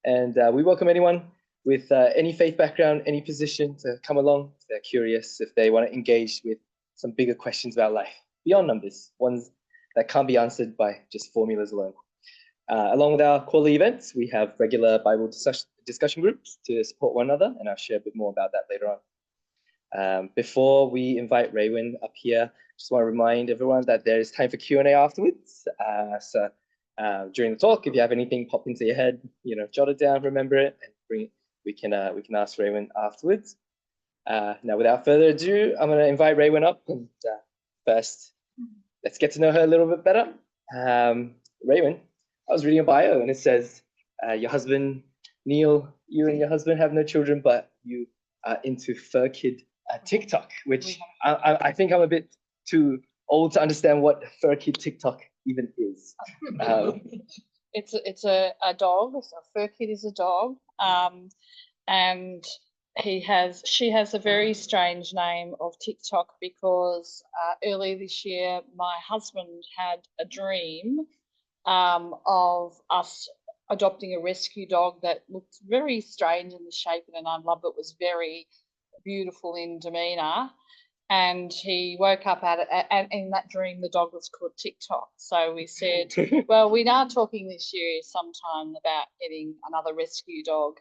And we welcome anyone with any faith background, any position to come along if they're curious, if they want to engage with some bigger questions about life, beyond numbers, ones that can't be answered by just formulas alone. Along with our quarterly events, we have regular Bible discussion groups to support one another, and I'll share a bit more about that later on. Before we invite Raywin up here, just want to remind everyone that there is time for Q&A afterwards. So during the talk, if you have anything pop into your head, jot it down, remember it, and bring it. We can ask Raywin afterwards. Now, without further ado, I'm going to invite Raywin up, and first, let's get to know her a little bit better. Raywin, I was reading a bio, and it says your husband Neil, you and your husband have no children, but you are into Fur Kid TikTok, which I think I'm a bit too old to understand what Fur Kid TikTok even is. It's a dog. So Fur Kid is a dog, and she has a very strange name of TikTok because earlier this year my husband had a dream of us adopting a rescue dog that looked very strange in the shape and I loved it, was very beautiful in demeanour. And he woke up at it, and in that dream, the dog was called TikTok. So we said, well, we are talking this year sometime about getting another rescue dog.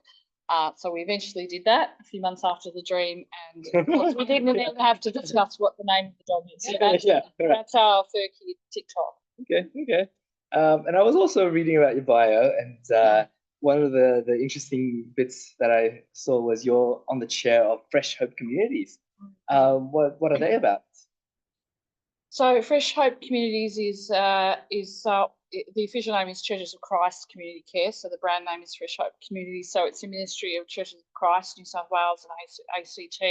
So we eventually did that a few months after the dream, and of course we didn't then have to discuss what the name of the dog is. So that's our Fur Kid TikTok. Okay. And I was also reading about your bio, and one of the interesting bits that I saw was you're on the chair of Fresh Hope Communities. What are they about? So Fresh Hope Communities is the official name is Churches of Christ Community Care. So the brand name is Fresh Hope Communities. So it's a ministry of Churches of Christ, New South Wales and ACT.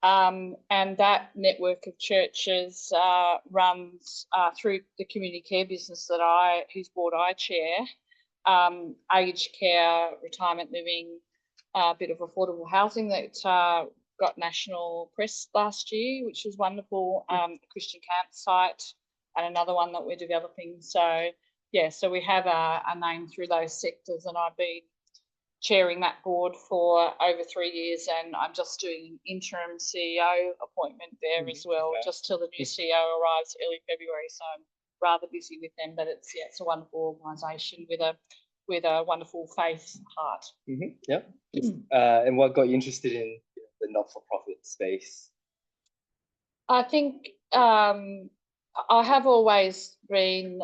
And that network of churches runs through the community care business whose board I chair. Aged care, retirement living, a bit of affordable housing that got national press last year, which was wonderful. Christian campsite, and another one that we're developing. So so we have a name through those sectors, and I've been chairing that board for over 3 years, and I'm just doing an interim CEO appointment there as well, just till the new CEO arrives early February. So I'm rather busy with them, but it's a wonderful organisation with a wonderful faith heart. Yep. And what got you interested in the not-for-profit space? I think I have always been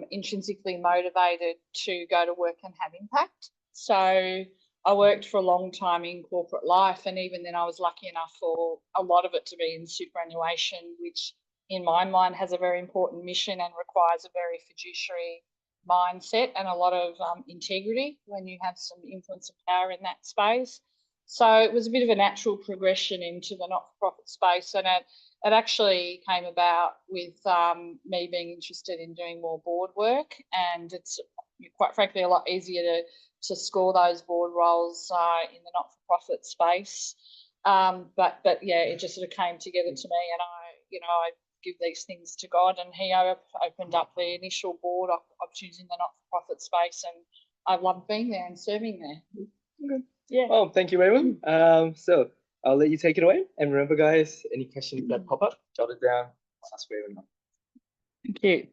intrinsically motivated to go to work and have impact. So I worked for a long time in corporate life, and even then I was lucky enough for a lot of it to be in superannuation, which in my mind has a very important mission and requires a very fiduciary mindset and a lot of integrity when you have some influence and power in that space. So it was a bit of a natural progression into the not-for-profit space, and it actually came about with me being interested in doing more board work, and it's quite frankly a lot easier to score those board roles in the not-for-profit space. But it just sort of came together to me, and I give these things to God, and he opened up the initial board opportunities in the not-for-profit space, and I've loved being there and serving there. Okay. Yeah. Well, thank you, Raywin. So I'll let you take it away. And remember, guys, any questions that pop up, jot it down. I'll ask Raywin. Thank you.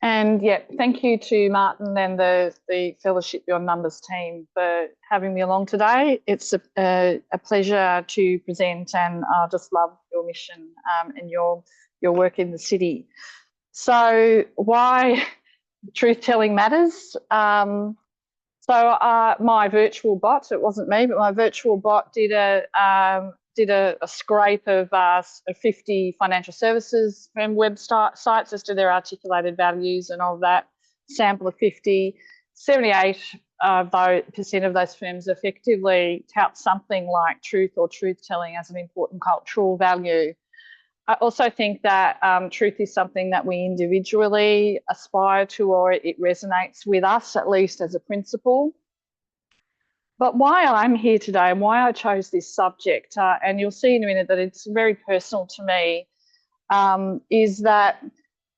And thank you to Martin and the Fellowship Beyond Numbers team for having me along today. It's a pleasure to present, and I just love your mission and your work in the city. So why truth-telling matters? So my virtual bot, it wasn't me, but my virtual bot did a scrape of 50 financial services firm websites as to their articulated values, and of that sample of 50, 78% of those firms effectively tout something like truth or truth-telling as an important cultural value. I also think that truth is something that we individually aspire to, or it resonates with us, at least as a principle. But why I'm here today and why I chose this subject, and you'll see in a minute that it's very personal to me, is that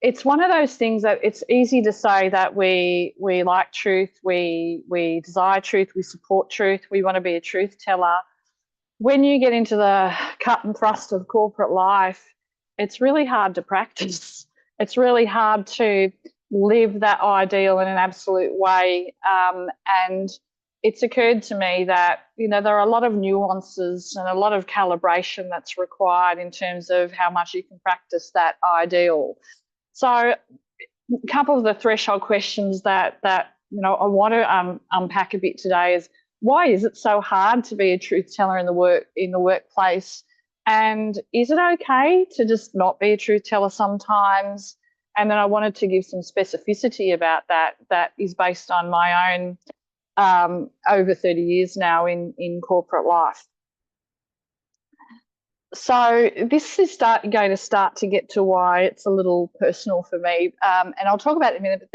it's one of those things that it's easy to say that we like truth, we desire truth, we support truth, we want to be a truth teller. When you get into the cut and thrust of corporate life, it's really hard to practice. It's really hard to live that ideal in an absolute way. And it's occurred to me that, there are a lot of nuances and a lot of calibration that's required in terms of how much you can practice that ideal. So a couple of the threshold questions that I want to unpack a bit today is, why is it so hard to be a truth teller in the workplace? And is it okay to just not be a truth teller sometimes? And then I wanted to give some specificity about that is based on my own over 30 years now in corporate life. So this is going to start to get to why it's a little personal for me, and I'll talk about it in a minute. But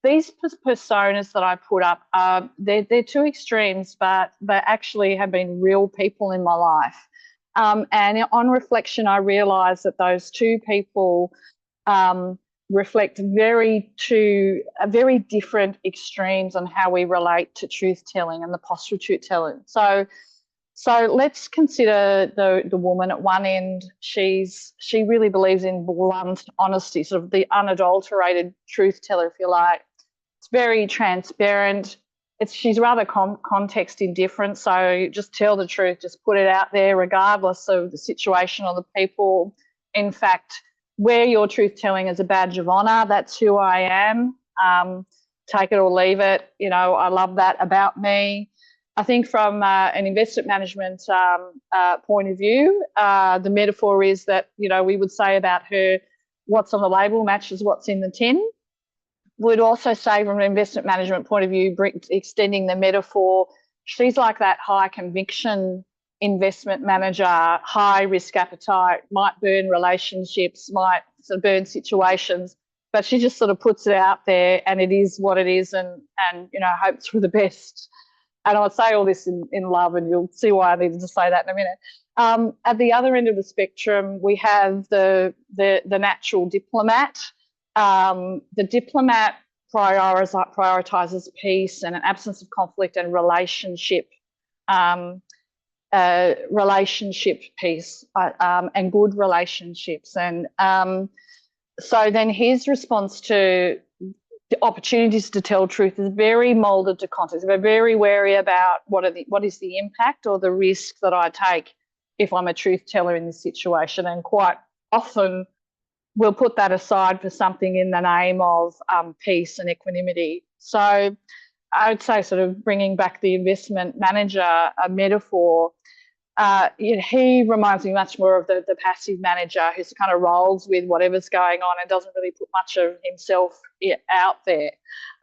these personas that I put up, they're two extremes, but they actually have been real people in my life. And on reflection, I realised that those two people reflect very different extremes on how we relate to truth telling and the posture of truth telling. So let's consider the woman at one end. She really believes in blunt honesty, sort of the unadulterated truth teller, if you like. It's very transparent. She's rather context indifferent, so just tell the truth, just put it out there regardless of the situation or the people. In fact, wear your truth telling as a badge of honour. That's who I am. Take it or leave it. I love that about me. I think from an investment management point of view, the metaphor is that, we would say about her, what's on the label matches what's in the tin. We'd also say from an investment management point of view, extending the metaphor, she's like that high conviction investment manager, high risk appetite, might burn relationships, might sort of burn situations, but she just sort of puts it out there and it is what it is and hopes for the best. And I'll say all this in love, and you'll see why I needed to say that in a minute. At the other end of the spectrum, we have the natural diplomat. The diplomat prioritizes peace and an absence of conflict and relationship peace and good relationships. And so then his response to the opportunities to tell truth is very moulded to context. We're very wary about what is the impact or the risk that I take if I'm a truth teller in this situation, and quite often we'll put that aside for something in the name of peace and equanimity. So I would say, sort of bringing back the investment manager a metaphor, he reminds me much more of the passive manager who kind of rolls with whatever's going on and doesn't really put much of himself out there,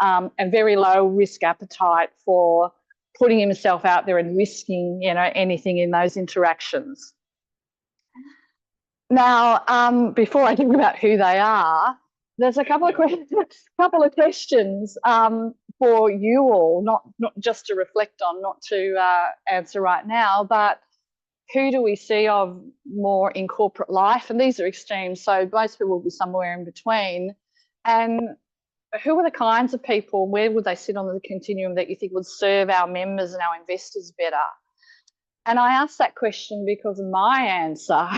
and very low risk appetite for putting himself out there and risking anything in those interactions. Now, before I think about who they are, there's a couple of questions for you all, not just to reflect on, not to answer right now, but who do we see of more in corporate life? And these are extremes, so most people will be somewhere in between. And who are the kinds of people, where would they sit on the continuum that you think would serve our members and our investors better? And I ask that question because my answer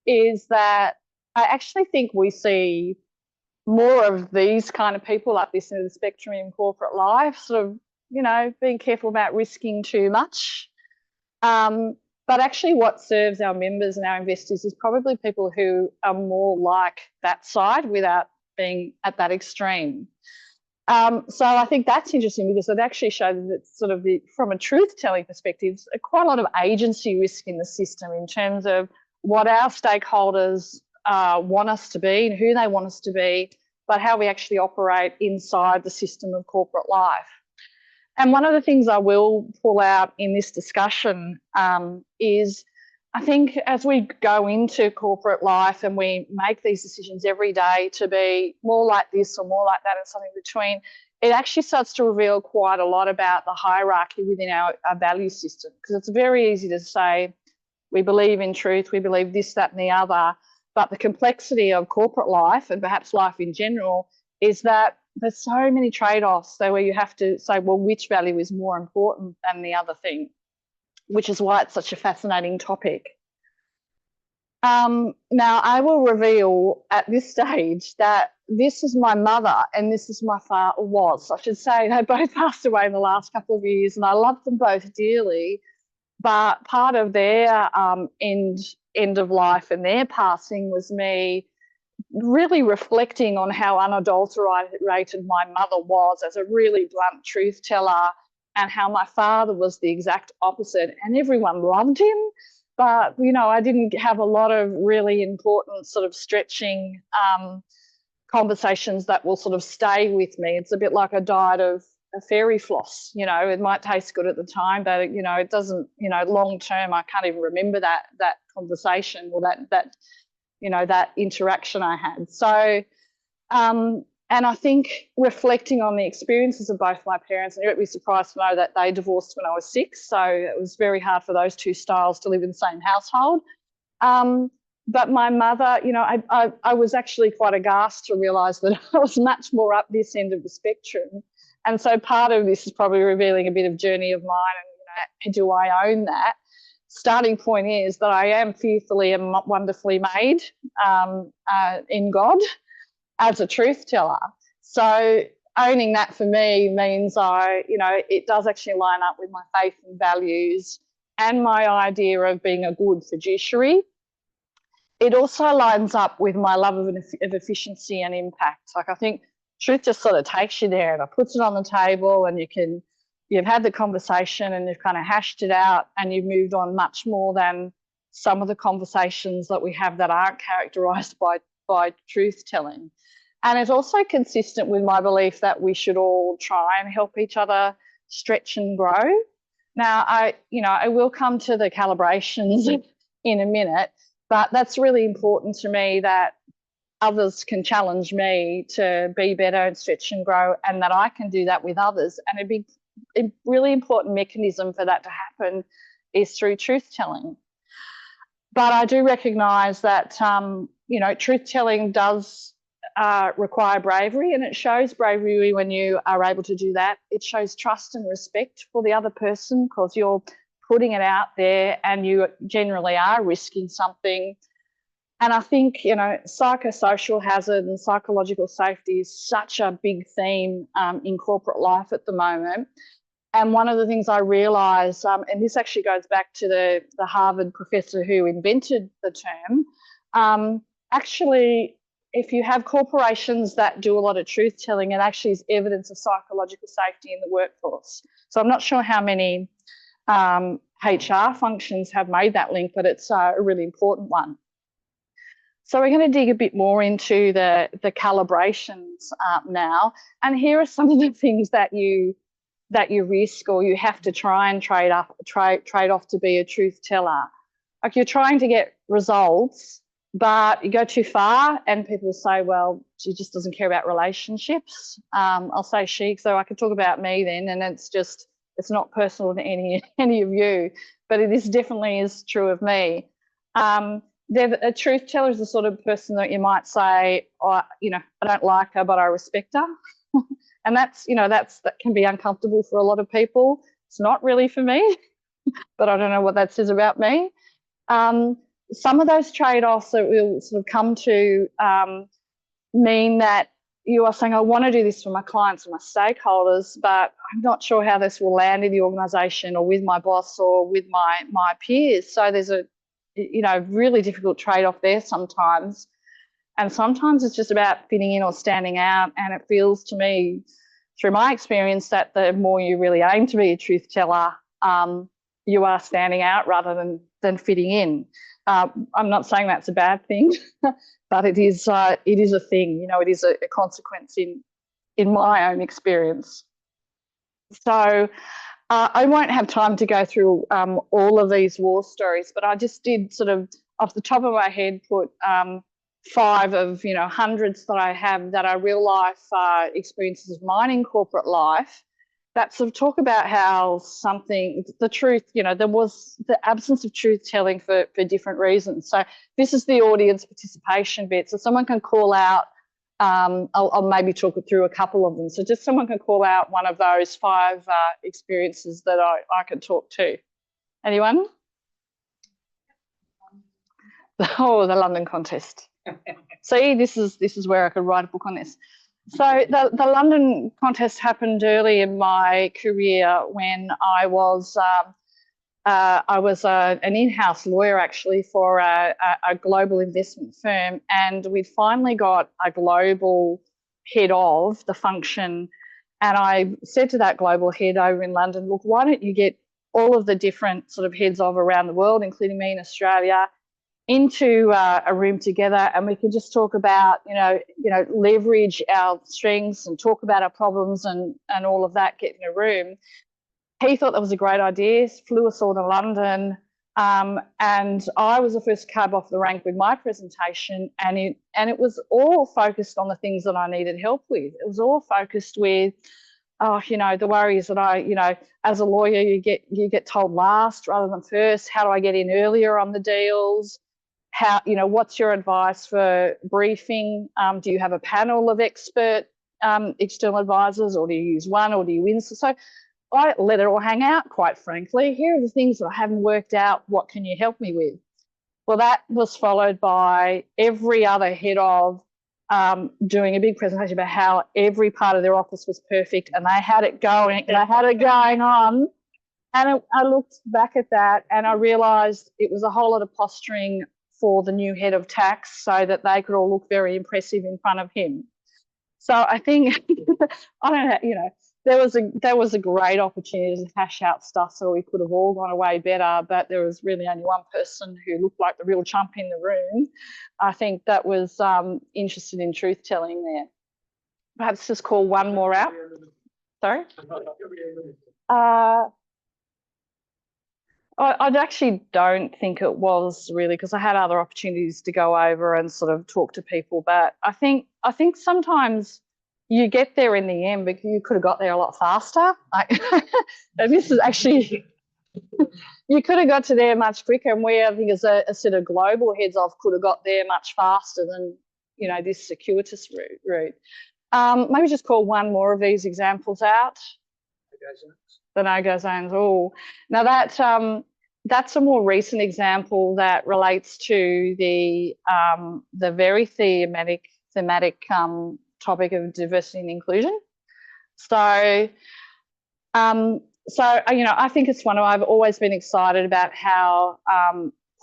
is that I actually think we see more of these kind of people like this in the spectrum in corporate life, sort of, being careful about risking too much. But actually what serves our members and our investors is probably people who are more like that side without being at that extreme. So I think that's interesting because it actually shows that sort of from a truth-telling perspective, quite a lot of agency risk in the system in terms of what our stakeholders want us to be and who they want us to be, but how we actually operate inside the system of corporate life. And one of the things I will pull out in this discussion is I think as we go into corporate life and we make these decisions every day to be more like this or more like that and something between, it actually starts to reveal quite a lot about the hierarchy within our value system, because it's very easy to say we believe in truth, we believe this, that and the other, But the complexity of corporate life and perhaps life in general is that there's so many trade-offs where you have to say, well, which value is more important than the other thing, which is why it's such a fascinating topic. Now, I will reveal at this stage that this is my mother and this is my father, was, I should say. They both passed away in the last couple of years, and I love them both dearly. But part of their end of life and their passing was me really reflecting on how unadulterated my mother was as a really blunt truth teller, and how my father was the exact opposite, and everyone loved him. But, you know, I didn't have a lot of really important sort of stretching conversations that will sort of stay with me. It's a bit like a diet of a fairy floss. You know, it might taste good at the time, but, you know, it doesn't, you know, long term, I can't even remember that conversation or that you know, that interaction I had. So, and I think reflecting on the experiences of both my parents, and you won't be surprised to know that they divorced when I was 6, so it was very hard for those two styles to live in the same household. But my mother, you know, I was actually quite aghast to realise that I was much more up this end of the spectrum. And so part of this is probably revealing a bit of journey of mine, and, you know, do I own that? Starting point is that I am fearfully and wonderfully made in God as a truth teller. So owning that for me means you know, it does actually line up with my faith and values and my idea of being a good fiduciary. It also lines up with my love of efficiency and impact. Like, I think truth just sort of takes you there and it puts it on the table, and you've had the conversation and you've kind of hashed it out, and you've moved on much more than some of the conversations that we have that aren't characterised by truth telling. And it's also consistent with my belief that we should all try and help each other stretch and grow. Now, I will come to the calibrations in a minute, but that's really important to me, that others can challenge me to be better and stretch and grow, and that I can do that with others. And a really important mechanism for that to happen is through truth telling. But I do recognise that, you know, truth telling does require bravery, and it shows bravery when you are able to do that. It shows trust and respect for the other person, because you're putting it out there and you generally are risking something. And I think, you know, psychosocial hazard and psychological safety is such a big theme in corporate life at the moment. And one of the things I realised, and this actually goes back to the Harvard professor who invented the term, actually, if you have corporations that do a lot of truth telling, it actually is evidence of psychological safety in the workforce. So I'm not sure how many HR functions have made that link, but it's a really important one. So we're going to dig a bit more into the calibrations now. And here are some of the things that you risk, or you have to try and trade off to be a truth teller. Like, you're trying to get results, but you go too far and people say, well, she just doesn't care about relationships. I'll say she, so I can talk about me then, and it's not personal to any of you, but it definitely is true of me. A truth teller is the sort of person that you might say, oh, you know, I don't like her, but I respect her. And that can be uncomfortable for a lot of people. It's not really for me, but I don't know what that says about me. Some of those trade-offs that we'll sort of come to mean that you are saying, I want to do this for my clients and my stakeholders, but I'm not sure how this will land in the organisation or with my boss or with my peers. So there's a really difficult trade-off there sometimes. And sometimes it's just about fitting in or standing out. And it feels to me, through my experience, that the more you really aim to be a truth teller, you are standing out rather than fitting in. I'm not saying that's a bad thing, but it is a thing. You know, it is a consequence in my own experience. So I won't have time to go through all of these war stories, but I just did sort of off the top of my head put 5 of hundreds that I have that are real life experiences of mine in corporate life that sort of talk about how the truth, there was the absence of truth telling for different reasons. So this is the audience participation bit. So someone can call out, I'll maybe talk through a couple of them. So just someone can call out one of those 5 experiences that I could talk to. Anyone? Oh, the London contest. See, this is where I could write a book on this. So the London contest happened early in my career when I was an in-house lawyer actually for a global investment firm, and we'd finally got a global head of the function. And I said to that global head over in London, look, why don't you get all of the different sort of heads of around the world, including me in Australia, into a room together, and we can just talk about, leverage our strengths and talk about our problems and all of that, get in a room. He thought that was a great idea, flew us all to London, and I was the first cab off the rank with my presentation, and it was all focused on the things that I needed help with. It was all focused with, the worries that as a lawyer, you get told last rather than first. How do I get in earlier on the deals? How, what's your advice for briefing? Do you have a panel of expert external advisors, or do you use one, or do you win? So I let it all hang out, quite frankly. Here are the things that I haven't worked out. What can you help me with? Well, that was followed by every other head of doing a big presentation about how every part of their office was perfect and they had it going, on. And I looked back at that and I realised it was a whole lot of posturing for the new head of tax so that they could all look very impressive in front of him. So I think, there was a great opportunity to hash out stuff so we could have all gone away better, but there was really only one person who looked like the real chump in the room. I think that was interested in truth telling there. Perhaps just call one more out. Sorry? I actually don't think it was really, because I had other opportunities to go over and sort of talk to people. But I think sometimes you get there in the end, but you could have got there a lot faster. And this is actually, you could have got to there much quicker. And we, I think, as a set of global heads of, could have got there much faster than, this circuitous route. Maybe just call one more of these examples out. The no-go zones. Oh, now that's a more recent example that relates to the very thematic topic of diversity and inclusion. So, I think it's I've always been excited about how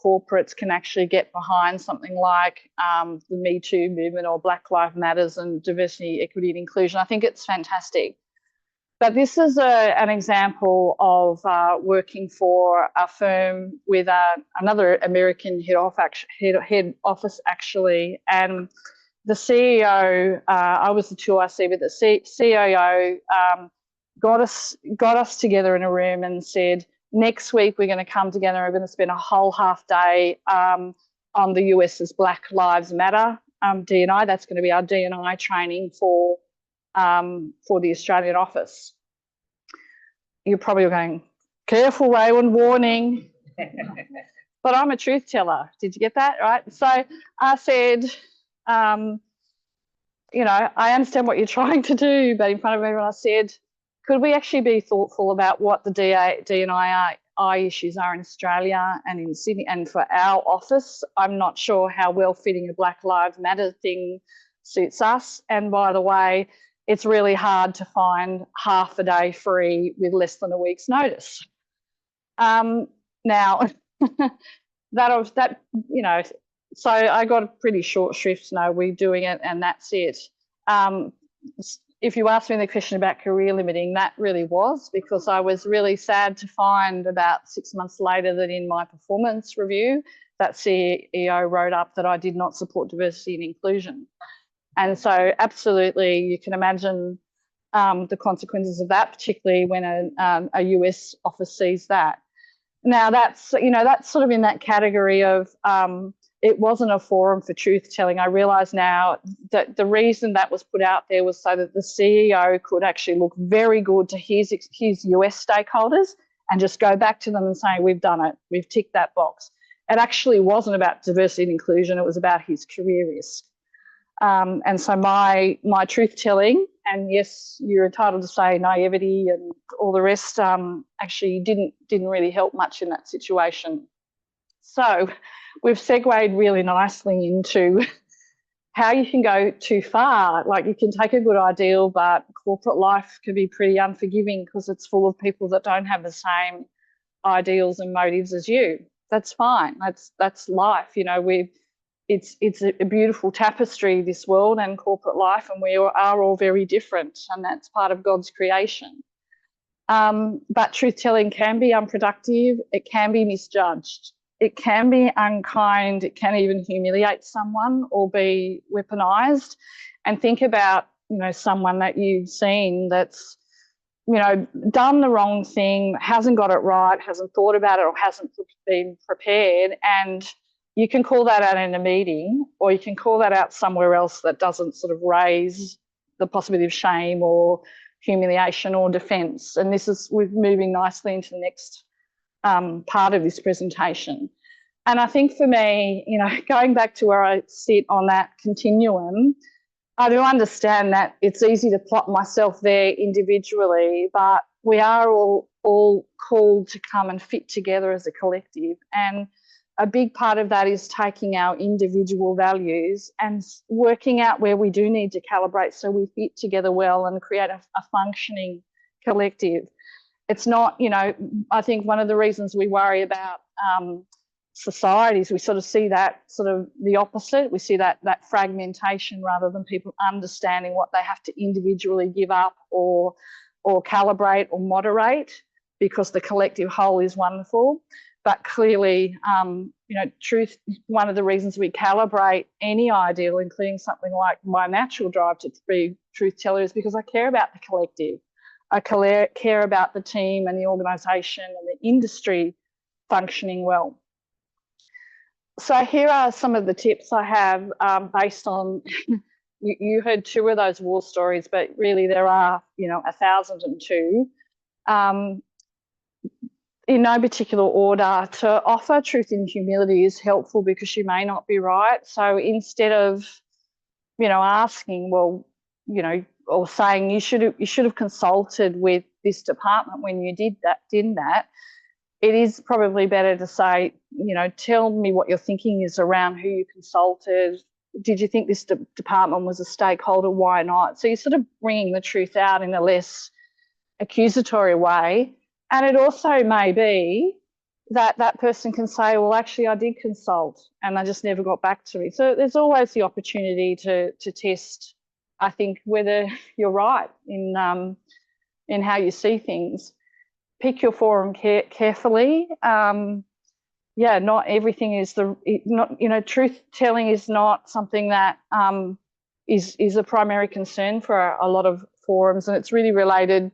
corporates can actually get behind something like the Me Too movement or Black Lives Matters and diversity, equity and inclusion. I think it's fantastic. But this is an example of working for a firm with another American head office actually, and the CEO. I was the 2IC, but the COO got us together in a room and said, next week we're going to come together. We're going to spend a whole half day on the US's Black Lives Matter D&I. That's going to be our D&I training for the Australian office. You're probably going, careful, Raywin, warning. But I'm a truth teller. Did you get that? Right. So I said, I understand what you're trying to do, but in front of everyone I said, could we actually be thoughtful about what the D&I issues are in Australia and in Sydney? And for our office, I'm not sure how well fitting a Black Lives Matter thing suits us. And by the way, it's really hard to find half a day free with less than a week's notice. Now, so I got a pretty short shrift, no, we're doing it and that's it. If you ask me the question about career limiting, that really was, because I was really sad to find about 6 months later that in my performance review, that CEO wrote up that I did not support diversity and inclusion. And so absolutely, you can imagine the consequences of that, particularly when a US office sees that. Now that's, that's sort of in that category of it wasn't a forum for truth telling. I realise now that the reason that was put out there was so that the CEO could actually look very good to his US stakeholders and just go back to them and say, we've done it, we've ticked that box. It actually wasn't about diversity and inclusion, it was about his career risk. And so my truth telling, and yes, you're entitled to say naivety and all the rest, actually didn't really help much in that situation. So we've segued really nicely into how you can go too far. Like, you can take a good ideal, but corporate life can be pretty unforgiving because it's full of people that don't have the same ideals and motives as you. That's fine. That's life. It's a beautiful tapestry, this world and corporate life, and we are all very different, and that's part of God's creation. But truth telling can be unproductive. It can be misjudged. It can be unkind. It can even humiliate someone or be weaponized. And think about, someone that you've seen that's, done the wrong thing, hasn't got it right, hasn't thought about it, or hasn't been prepared. And you can call that out in a meeting, or you can call that out somewhere else that doesn't sort of raise the possibility of shame or humiliation or defence. And we're moving nicely into the next part of this presentation. And I think for me, going back to where I sit on that continuum, I do understand that it's easy to plot myself there individually, but we are all called to come and fit together as a collective. And a big part of that is taking our individual values and working out where we do need to calibrate so we fit together well and create a functioning collective. It's not, I think one of the reasons we worry about societies, we sort of see that sort of the opposite. We see that fragmentation rather than people understanding what they have to individually give up or calibrate or moderate, because the collective whole is wonderful. But clearly, truth, one of the reasons we calibrate any ideal, including something like my natural drive to be truth teller, is because I care about the collective. I care about the team and the organisation and the industry functioning well. So here are some of the tips I have based on, you heard 2 of those war stories, but really there are, 1,002. In no particular order, to offer truth in humility is helpful because you may not be right. So instead of, asking, well, or saying you should have consulted with this department when you did that, it is probably better to say, tell me what your thinking is around who you consulted. Did you think this department was a stakeholder? Why not? So you're sort of bringing the truth out in a less accusatory way. And it also may be that that person can say, well, actually, I did consult and I just never got back to me. So there's always the opportunity to test, I think, whether you're right in how you see things. Pick your forum carefully. Not everything is truth telling is not something that is a primary concern for a lot of forums, and it's really related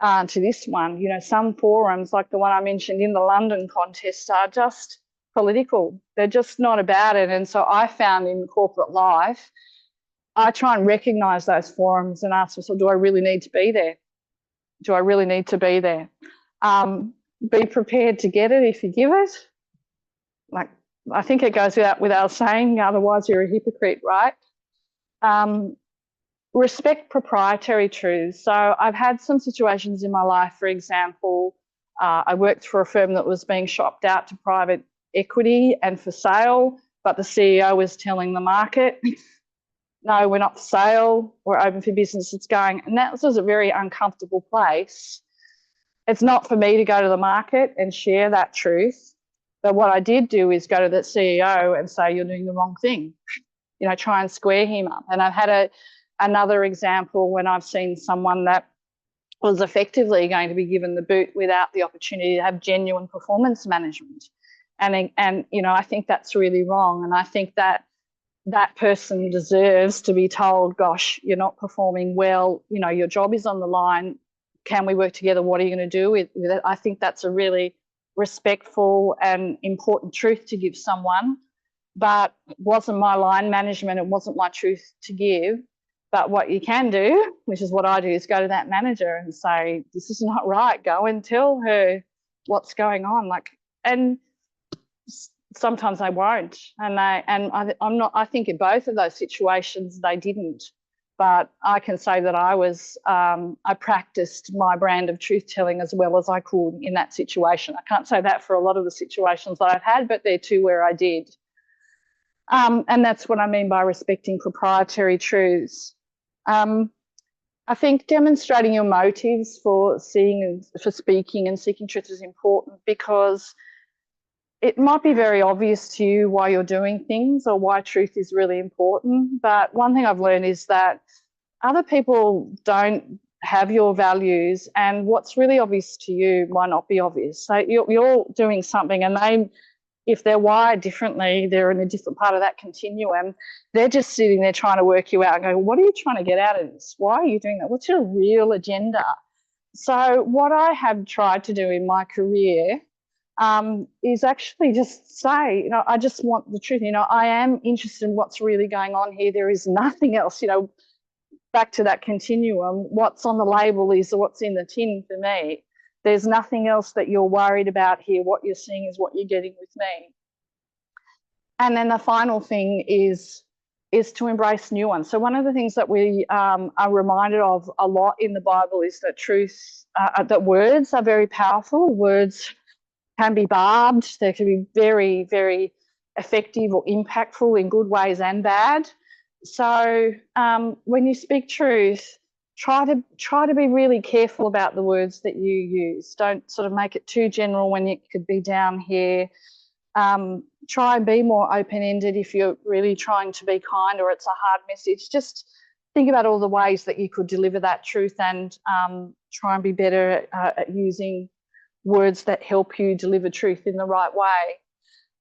to this one. Some forums, like the one I mentioned in the London contest, are just political. They're just not about it. And so I found in corporate life, I try and recognise those forums and ask myself, do I really need to be there? Do I really need to be there? Be prepared to get it if you give it. Like, I think it goes without saying, otherwise you're a hypocrite, right? Respect proprietary truths. So I've had some situations in my life, for example, I worked for a firm that was being shopped out to private equity and for sale, but the CEO was telling the market, no, we're not for sale, we're open for business, it's going. And that was a very uncomfortable place. It's not for me to go to the market and share that truth. But what I did do is go to the CEO and say, you're doing the wrong thing. Try and square him up. And I've had another example when I've seen someone that was effectively going to be given the boot without the opportunity to have genuine performance management. And I think that's really wrong. And I think that person deserves to be told, gosh, you're not performing well, your job is on the line. Can we work together? What are you going to do with it? I think that's a really respectful and important truth to give someone, but it wasn't my line management, it wasn't my truth to give. But what you can do, which is what I do, is go to that manager and say, this is not right. Go and tell her what's going on. And sometimes they won't. I think in both of those situations they didn't. But I can say that I practiced my brand of truth telling as well as I could in that situation. I can't say that for a lot of the situations that I've had, but there are two where I did. And that's what I mean by respecting proprietary truths. I think demonstrating your motives for speaking and seeking truth is important, because it might be very obvious to you why you're doing things or why truth is really important. But one thing I've learned is that other people don't have your values, and what's really obvious to you might not be obvious. So you're doing something, and if they're wired differently, they're in a different part of that continuum, they're just sitting there trying to work you out and go, what are you trying to get out of this? Why are you doing that? What's your real agenda? So what I have tried to do in my career is actually just say, I just want the truth. I am interested in what's really going on here. There is nothing else, back to that continuum. What's on the label is what's in the tin for me. There's nothing else that you're worried about here. What you're seeing is what you're getting with me. And then the final thing is to embrace nuance. So one of the things that we are reminded of a lot in the Bible is that that words are very powerful. Words can be barbed. They can be very, very effective or impactful in good ways and bad. So when you speak truth, try to be really careful about the words that you use. Don't sort of make it too general when it could be down here. Try and be more open-ended if you're really trying to be kind or it's a hard message. Just think about all the ways that you could deliver that truth, and try and be better at using words that help you deliver truth in the right way.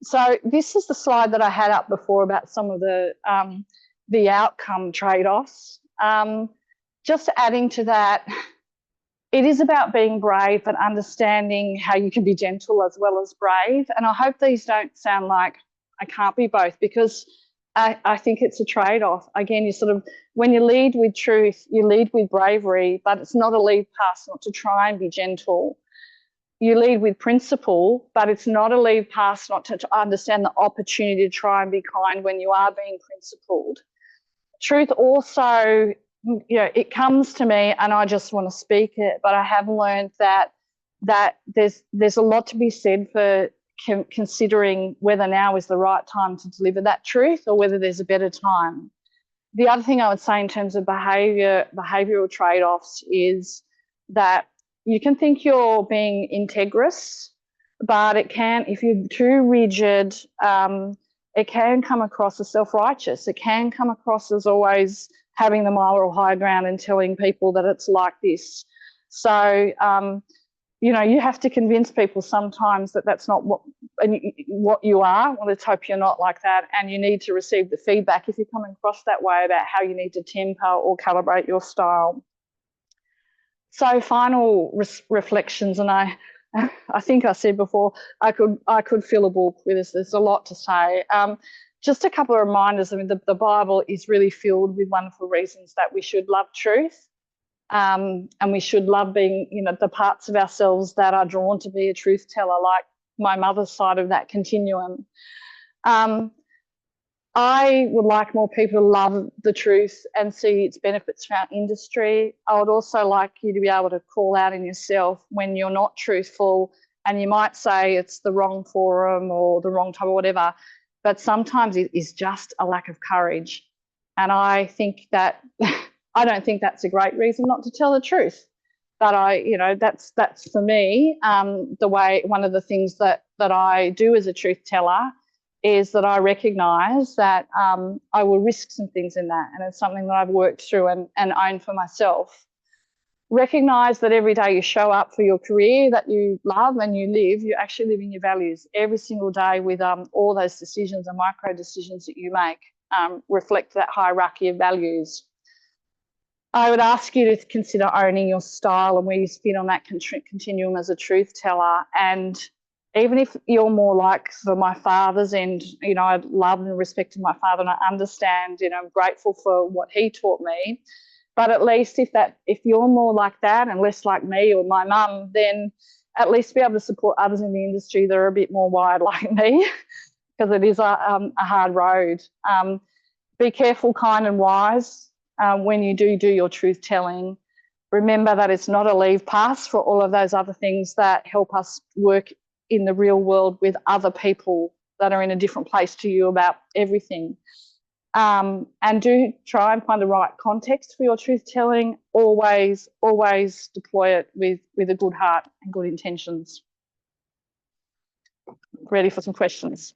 So this is the slide that I had up before about some of the outcome trade-offs. Just adding to that, it is about being brave but understanding how you can be gentle as well as brave. And I hope these don't sound like I can't be both, because I think it's a trade-off. Again, when you lead with truth, you lead with bravery, but it's not a lead pass not to try and be gentle. You lead with principle, but it's not a lead pass not to understand the opportunity to try and be kind when you are being principled. Truth also, it comes to me and I just want to speak it, but I have learned that there's a lot to be said for considering whether now is the right time to deliver that truth or whether there's a better time. The other thing I would say in terms of behavioural trade-offs is that you can think you're being integrous, but it can, if you're too rigid, it can come across as self-righteous. It can come across as always having the moral high ground and telling people that it's like this. So, you have to convince people sometimes that that's not what you are. Well, let's hope you're not like that. And you need to receive the feedback if you're coming across that way about how you need to temper or calibrate your style. So final reflections, and I think I said before, I could fill a book with this. There's a lot to say. Just a couple of reminders. I mean, the Bible is really filled with wonderful reasons that we should love truth, and we should love being, the parts of ourselves that are drawn to be a truth teller, like my mother's side of that continuum. I would like more people to love the truth and see its benefits for our industry. I would also like you to be able to call out in yourself when you're not truthful, and you might say it's the wrong forum or the wrong time or whatever, but sometimes it is just a lack of courage. And I think that I don't think that's a great reason not to tell the truth. But that's for me, one of the things that I do as a truth teller is that I recognise that I will risk some things in that, and it's something that I've worked through and own for myself. Recognise that every day you show up for your career that you love and you live, you're actually living your values every single day with all those decisions and micro decisions that you make reflect that hierarchy of values. I would ask you to consider owning your style and where you fit on that continuum as a truth teller, and even if you're more like for my father's end, you know, I love and respected my father and I understand, you know, I'm grateful for what he taught me. But at least if you're more like that and less like me or my mum, then at least be able to support others in the industry that are a bit more wired like me, because it is a hard road. Be careful, kind and wise when you do your truth telling. Remember that it's not a leave pass for all of those other things that help us work in the real world with other people that are in a different place to you about everything. And do try and find the right context for your truth telling. Always deploy it with a good heart and good intentions. Ready for some questions?